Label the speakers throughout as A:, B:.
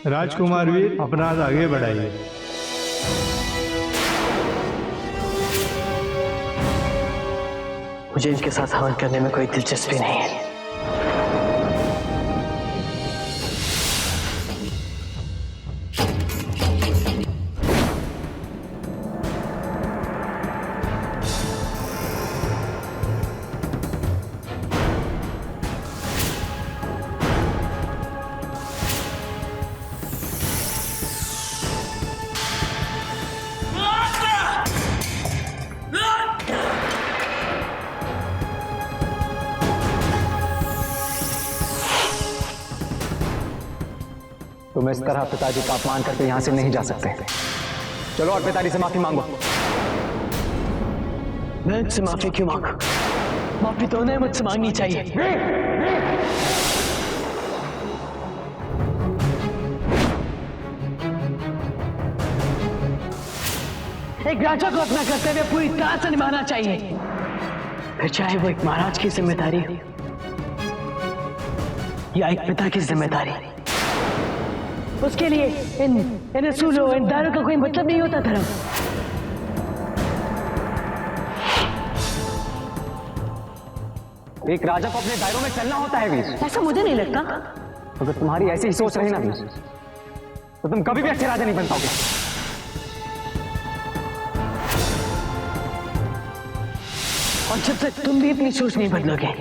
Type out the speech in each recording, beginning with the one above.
A: राजकुमार वीर, अपना हाथ आगे बढ़ाइए।
B: मुझे इनके साथ हवन करने में कोई दिलचस्पी नहीं है।
C: तुम इस तरह पिताजी का अपमान करके यहां से नहीं जा सकते। चलो और पिताजी से माफी मांगो।
B: मैं इनसे माफी क्यों मांगू? माफी तो उन्हें मुझसे मांगनी चाहिए। एक राजा को अपना कर्तव्य पूरी तरह से निभाना चाहिए, फिर चाहे वो एक महाराज की जिम्मेदारी हो या एक पिता की जिम्मेदारी। उसके लिए इन असूलों, इन दारों का कोई मतलब नहीं होता। धर्म
C: एक राजा को अपने दायरों में चलना होता है वीर।
B: ऐसा मुझे नहीं लगता।
C: अगर तुम्हारी ऐसी ही सोच रही ना वीर, तो तुम कभी भी अच्छे राजा नहीं बन पाओगे।
B: और जब तक तुम भी अपनी सोच नहीं बदलोगे,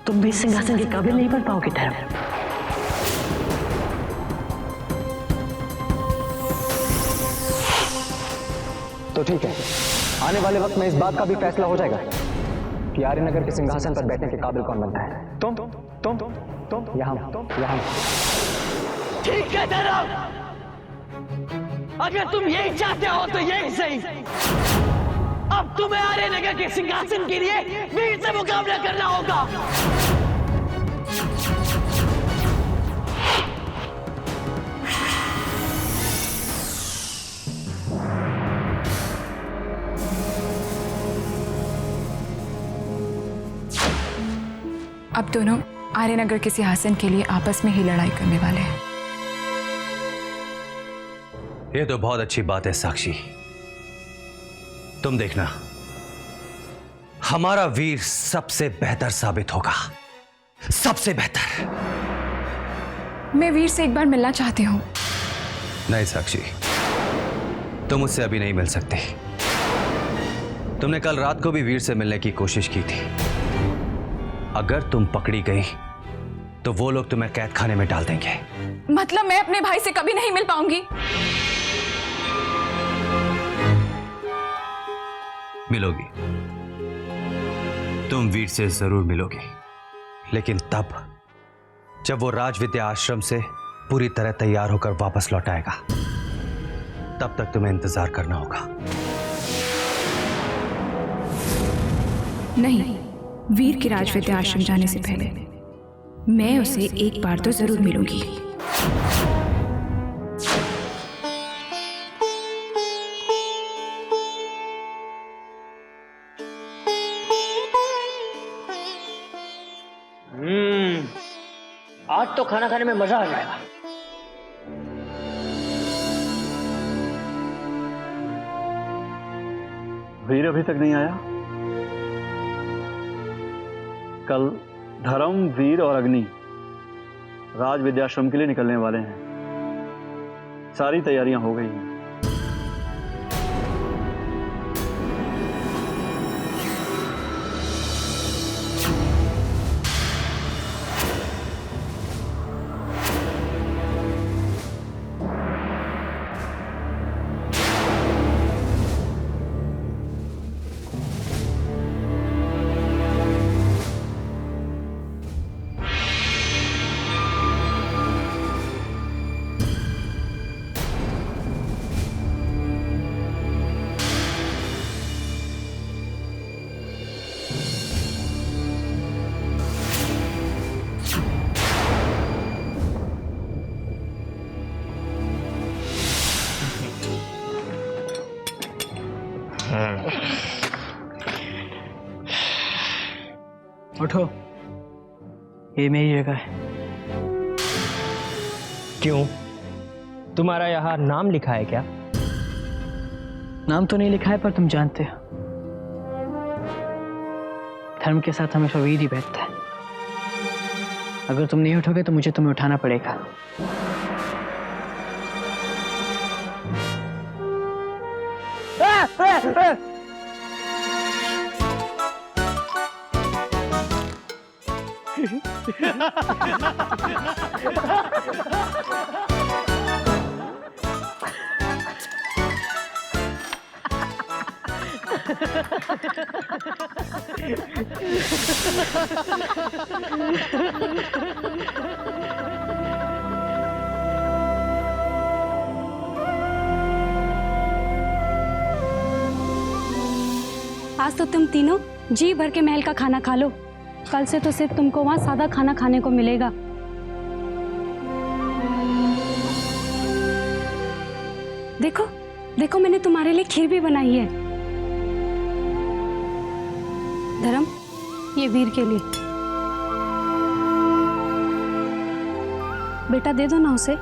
B: तुम भी सिंहासन के काबिल नहीं बन पाओगे। धर्म
C: तो ठीक है, आने वाले वक्त में इस बात का भी फैसला हो जाएगा कि आर्यनगर के सिंहासन पर बैठने के काबिल कौन बनता है। तुम या हम।
B: ठीक है धर्म, अगर तुम यही चाहते हो तो यही सही। अब तुम्हें आर्यनगर के सिंहासन के लिए वीर से मुकाबला करना होगा।
D: अब दोनों आर्यनगर के सिंहासन के लिए आपस में ही लड़ाई करने वाले हैं।
E: ये तो बहुत अच्छी बात है साक्षी। तुम देखना, हमारा वीर सबसे बेहतर साबित होगा, सबसे बेहतर।
D: मैं वीर से एक बार मिलना चाहती हूँ।
E: नहीं साक्षी, तुम मुझसे अभी नहीं मिल सकती। तुमने कल रात को भी वीर से मिलने की कोशिश की थी। अगर तुम पकड़ी गई तो वो लोग तुम्हें कैद खाने में डाल देंगे।
D: मतलब मैं अपने भाई से कभी नहीं मिल पाऊंगी?
E: मिलोगी, तुम वीर से जरूर मिलोगी, लेकिन तब जब वो राजविद्या आश्रम से पूरी तरह तैयार होकर वापस लौट आएगा। तब तक तुम्हें इंतजार करना होगा।
D: नहीं, वीर के राजविद्या आश्रम जाने से पहले मैं उसे एक बार तो जरूर मिलूंगी।
B: आज तो खाना खाने में मजा आ जाएगा।
A: वीर अभी तक नहीं आया। कल धर्म, वीर और अग्नि राज विद्याश्रम के लिए निकलने वाले हैं। सारी तैयारियां हो गई हैं।
B: उठो, ये मेरी जगह है।
C: क्यों?
F: तुम्हारा यहाँ नाम लिखा है क्या?
B: नाम तो नहीं लिखा है, पर तुम जानते हो धर्म के साथ हमेशा वीर ही बैठता है। अगर तुम नहीं उठोगे तो मुझे तुम्हें उठाना पड़ेगा।
G: आज तो तुम तीनों जी भर के महल का खाना खा लो। कल से तो सिर्फ तुमको वहां सादा खाना खाने को मिलेगा। देखो देखो, मैंने तुम्हारे लिए खीर भी बनाई है। धर्म, ये वीर के लिए। बेटा दे दो ना उसे।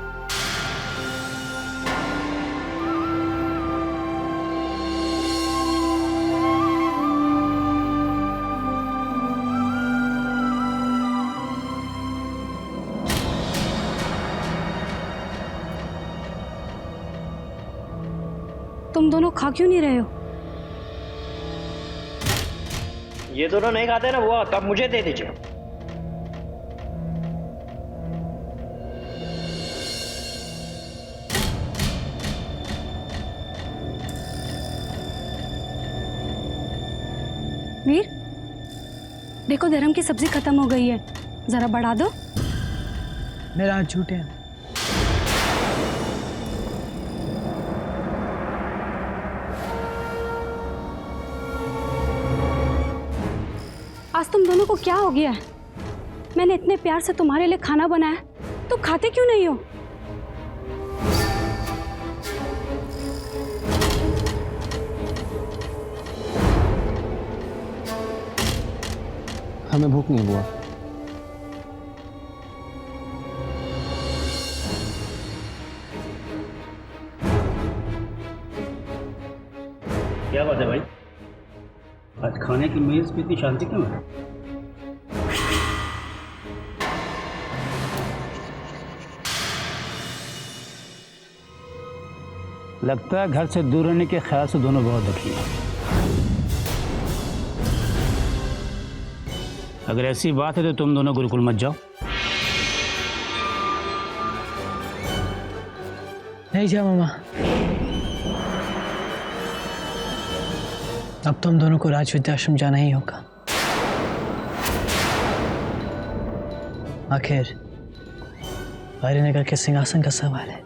G: तुम दोनों खा क्यों नहीं रहे हो?
F: ये दोनों नहीं खाते ना वो, तब मुझे दे दीजिए।
G: वीर, देखो धर्म की सब्जी खत्म हो गई है, जरा बढ़ा दो।
B: मेरा हाथ झूठे हैं।
G: आज तुम दोनों को क्या हो गया है? मैंने इतने प्यार से तुम्हारे लिए खाना बनाया, तुम खाते क्यों नहीं हो?
C: हमें भूख नहीं हुआ।
H: क्या बात है भाई, आज खाने की मेज पे इतनी शांति क्यों है? लगता है घर से दूर रहने के ख्याल से दोनों बहुत दुखी हैं। अगर ऐसी बात है तो तुम दोनों गुरुकुल मत जाओ।
B: नहीं जा मामा, अब तुम दोनों को राजविद्याश्रम जाना ही होगा। आखिर आर्यनगर के सिंहासन का सवाल है।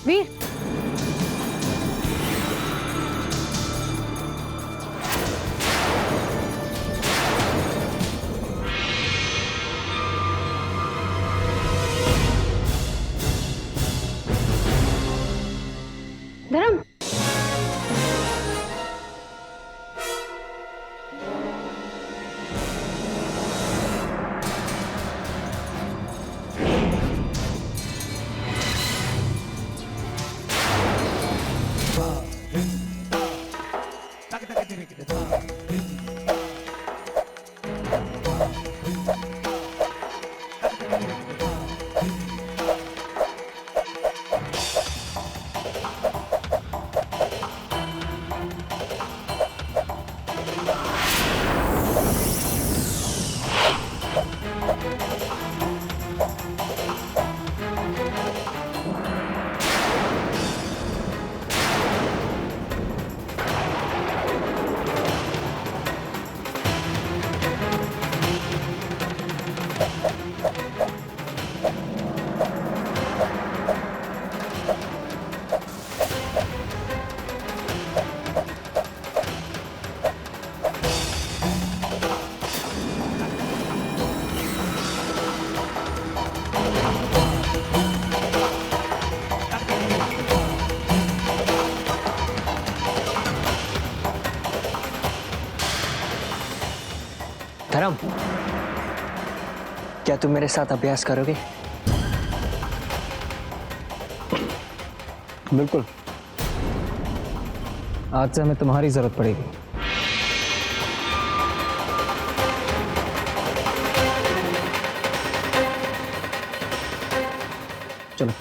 G: वीर, धर्म,
C: धर्म, क्या तुम मेरे साथ अभ्यास करोगे?
I: बिल्कुल। आज से हमें तुम्हारी जरूरत पड़ेगी। चलो।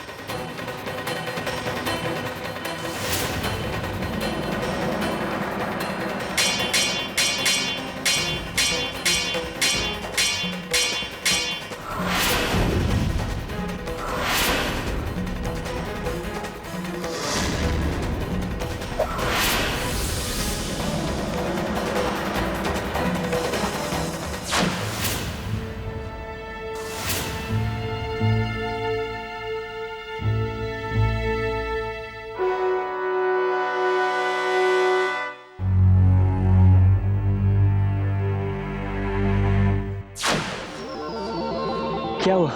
C: क्या हुआ?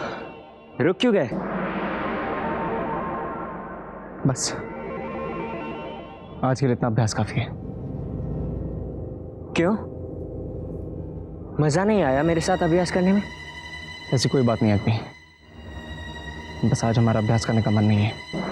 C: रुक क्यों गए?
I: बस आज के लिए इतना अभ्यास काफी है।
C: क्यों? मजा नहीं आया मेरे साथ अभ्यास करने में?
I: ऐसी कोई बात नहीं आदमी, बस आज हमारा अभ्यास करने का मन नहीं है।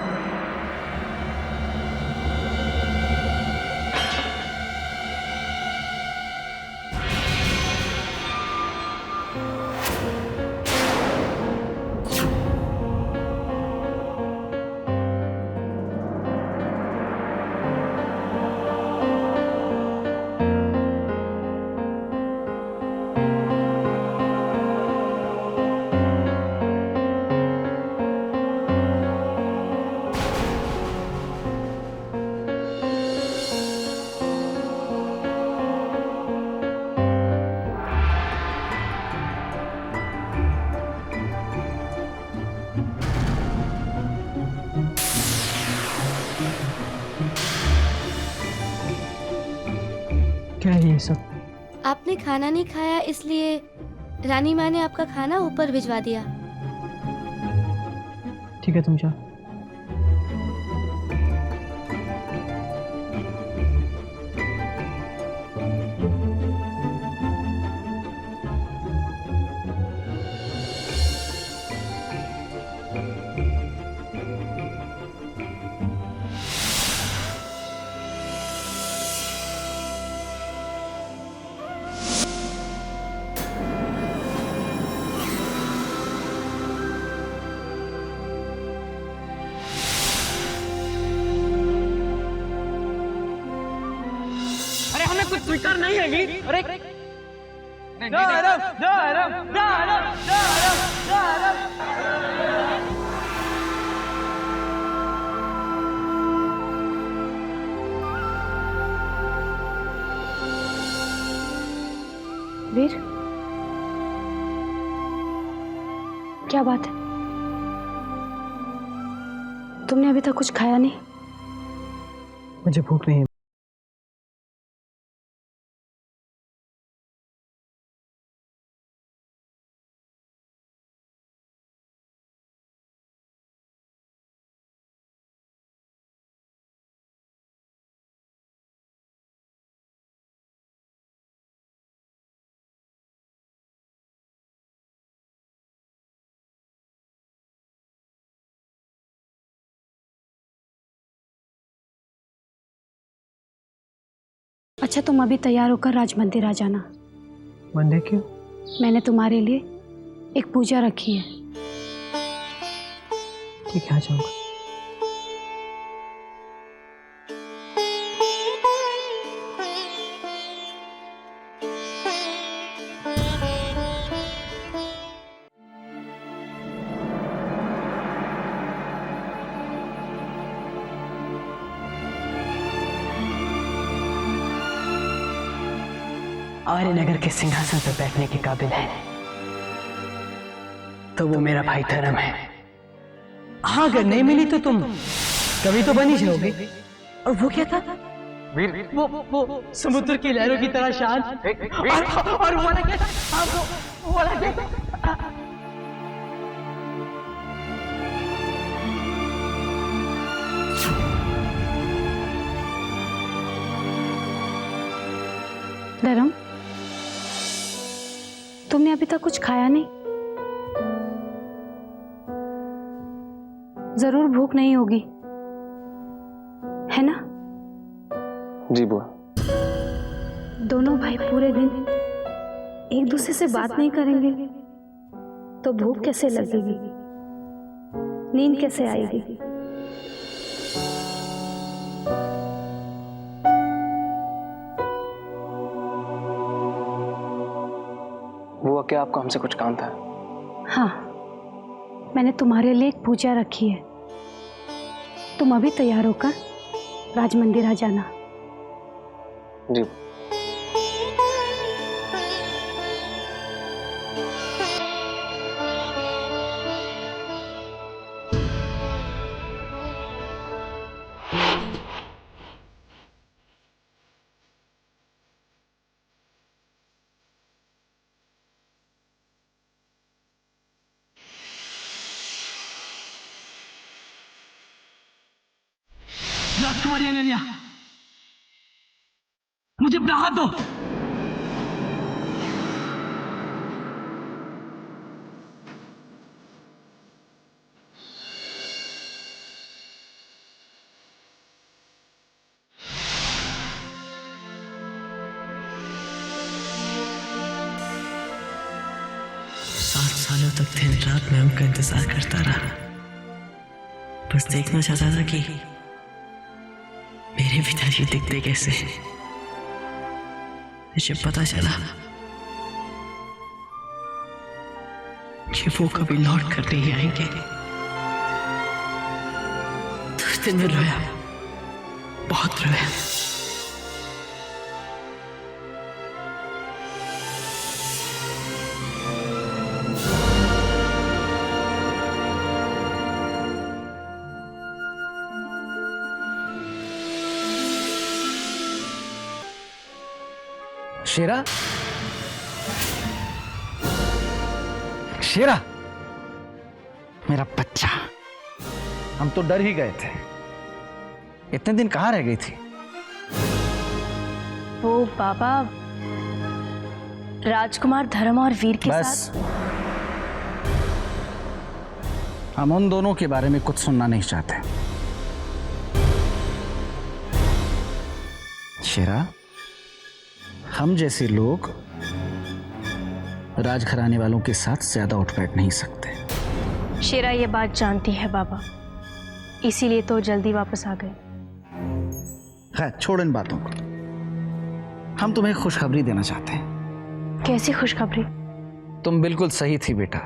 C: क्या है ये सब?
J: आपने खाना नहीं खाया इसलिए रानी माँ ने आपका खाना ऊपर भिजवा दिया।
C: ठीक है, तुम जाओ।
B: कुछ स्वीकार नहीं है। अरे
G: वीर, क्या बात है? तुमने अभी तक कुछ खाया नहीं?
C: मुझे भूख नहीं है।
G: अच्छा, तुम अभी तैयार होकर राज मंदिर आ जाना।
C: मंदिर क्यों?
G: मैंने तुम्हारे लिए एक पूजा रखी है।
C: ठीक है, आ जाऊंगा। आर्यनगर के सिंहासन पर बैठने के काबिल है तो वो मेरा भाई धर्म है। हाँ, अगर नहीं मिली तो तुम कभी तो बनी जाओगे। और वो क्या था? वो समुद्र की लहरों की तरह शांत। और वो वाला क्या था? वो वाला क्या था?
G: धर्म, तुमने अभी तक कुछ खाया नहीं? जरूर भूख नहीं होगी, है ना?
I: जी बुआ।
G: दोनों भाई पूरे दिन एक दूसरे से बात नहीं करेंगे तो भूख कैसे लगेगी, नींद कैसे आएगी?
I: बुआ, क्या आपको हमसे कुछ काम था?
G: हाँ, मैंने तुम्हारे लिए एक पूजा रखी है। तुम अभी तैयार होकर राज मंदिर आ जाना।
I: जी।
B: राजकुमारी अनन्या, मुझे अपना हाथ दो।
C: सात सालों तक दिन रात मैं उनका इंतजार करता रहा। बस देखना चाहता था कि मेरे पिताजी दिखते कैसे। जब पता चला कि वो कभी लौट कर नहीं आएंगे तो उस दिन मैं रोया, बहुत रोया।
K: शेरा, शेरा, मेरा बच्चा, हम तो डर ही गए थे। इतने दिन कहाँ रह गई थी?
J: वो बाबा, राजकुमार धर्म और वीर के साथ।
K: हम उन दोनों के बारे में कुछ सुनना नहीं चाहते। शेरा, हम जैसे लोग राजघराने वालों के साथ ज्यादा उठ बैठ नहीं सकते।
J: शेरा ये बात जानती है बाबा, इसीलिए तो जल्दी वापस आ गए।
K: है, छोड़ इन बातों को। हम तुम्हें खुशखबरी देना चाहते हैं।
J: कैसी खुशखबरी?
K: तुम बिल्कुल सही थी बेटा,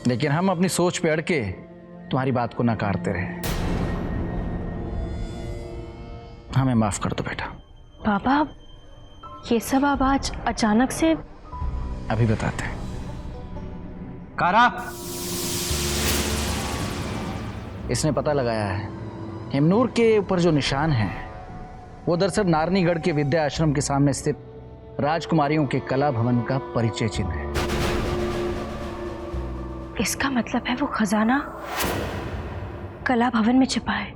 K: लेकिन हम अपनी सोच पे अड़ के तुम्हारी बात को नकारते रहे। हमें माफ कर दो बेटा।
J: बाबा, ये सब आवाज अचानक से?
K: अभी बताते हैं। कारा, इसने पता लगाया है हिमनूर के ऊपर जो निशान है वो दरअसल नारनीगढ़ के विद्या आश्रम के सामने स्थित राजकुमारियों के कला भवन का परिचय चिन्ह है।
J: इसका मतलब है वो खजाना कला भवन में छिपा है।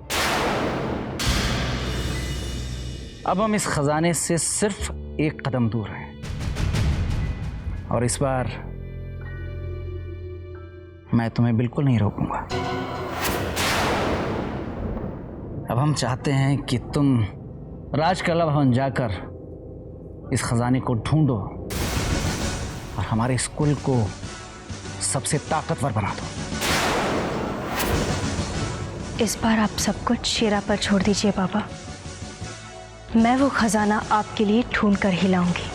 K: अब हम इस खजाने से सिर्फ एक कदम दूर हैं और इस बार मैं तुम्हें बिल्कुल नहीं रोकूंगा। अब हम चाहते हैं कि तुम राजकला भवन जाकर इस खजाने को ढूंढो और हमारे स्कूल को सबसे ताकतवर बना दो।
J: इस बार आप सब कुछ शेरा पर छोड़ दीजिए बाबा। मैं वो खजाना आपके लिए ढूंढ कर ही लाऊंगी।